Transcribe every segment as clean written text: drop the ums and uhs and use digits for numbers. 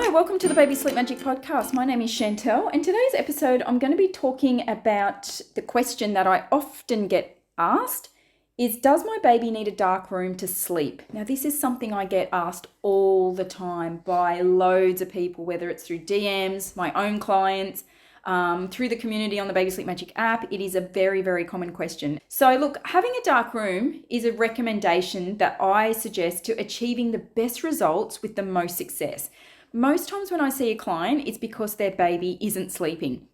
Hi, welcome to the Baby Sleep Magic podcast. My name is Chantal, and today's episode I'm going to be talking about the question that I often get asked is, does my baby need a dark room to sleep? Now, this is something I get asked all the time by loads of people, whether it's through DMs, my own clients, through the community on the Baby Sleep Magic app. It is a very, very common question. So look, having a dark room is a recommendation that I suggest to achieving the best results with the most success. Most times when I see a client, it's because their baby isn't sleeping.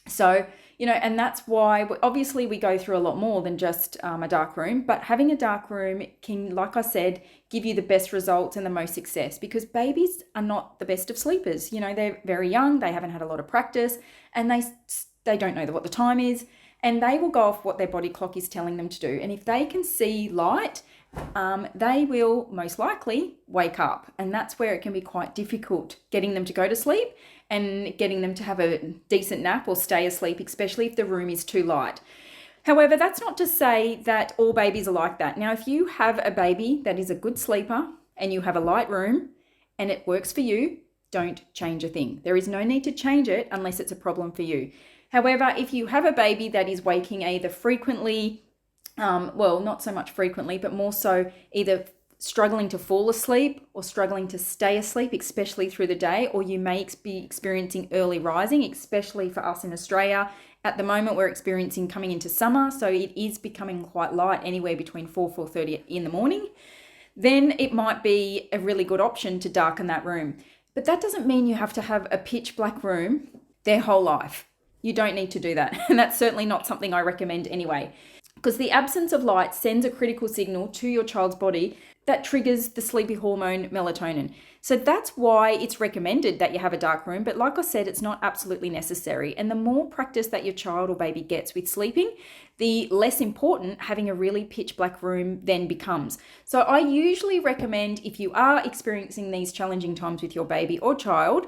So, and that's why obviously we go through a lot more than just a dark room, but having a dark room can, like I said, give you the best results and the most success, because babies are not the best of sleepers. They're very young, they haven't had a lot of practice, and they don't know what the time is, and they will go off what their body clock is telling them to do. And if they can see light, they will most likely wake up, and that's where it can be quite difficult getting them to go to sleep and getting them to have a decent nap or stay asleep, especially if the room is too light. However, that's not to say that all babies are like that. Now, if you have a baby that is a good sleeper and you have a light room and it works for you, don't change a thing. There is no need to change it unless it's a problem for you. However, if you have a baby that is waking either frequently, not so much frequently, but more so either struggling to fall asleep or struggling to stay asleep, especially through the day, or you may be experiencing early rising, especially for us in Australia. At the moment, we're experiencing coming into summer, so it is becoming quite light, anywhere between 4:30 in the morning. Then it might be a really good option to darken that room. But that doesn't mean you have to have a pitch black room their whole life. You don't need to do that. And that's certainly not something I recommend anyway, because the absence of light sends a critical signal to your child's body that triggers the sleepy hormone melatonin. So that's why it's recommended that you have a dark room. But like I said, it's not absolutely necessary. And the more practice that your child or baby gets with sleeping, the less important having a really pitch black room then becomes. So I usually recommend, if you are experiencing these challenging times with your baby or child,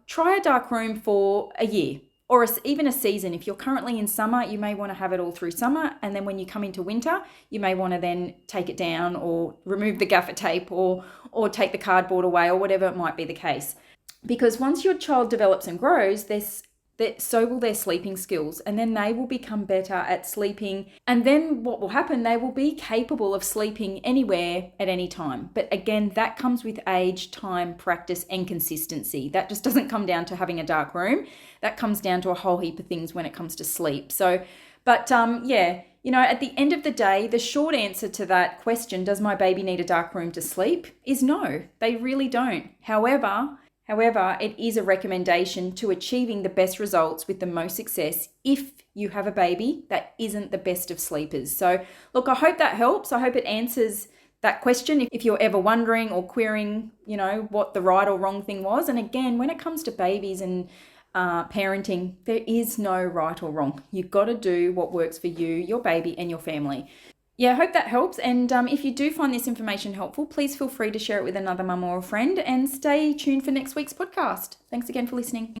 try a dark room for a year. Or even a season. If you're currently in summer, you may want to have it all through summer. And then when you come into winter, you may want to then take it down or remove the gaffer tape or take the cardboard away, or whatever it might be the case. Because once your child develops and grows, so will their sleeping skills, and then they will become better at sleeping. And then what will happen, they will be capable of sleeping anywhere at any time. But again, that comes with age, time, practice, and consistency. That just doesn't come down to having a dark room. That comes down to a whole heap of things when it comes to sleep. So, but at the end of the day, the short answer to that question, does my baby need a dark room to sleep, is no, they really don't. However, it is a recommendation to achieving the best results with the most success if you have a baby that isn't the best of sleepers. So look, I hope that helps. I hope it answers that question if you're ever wondering or querying, what the right or wrong thing was. And again, when it comes to babies and parenting, there is no right or wrong. You've got to do what works for you, your baby, and your family. Yeah, I hope that helps. And if you do find this information helpful, please feel free to share it with another mum or a friend, and stay tuned for next week's podcast. Thanks again for listening.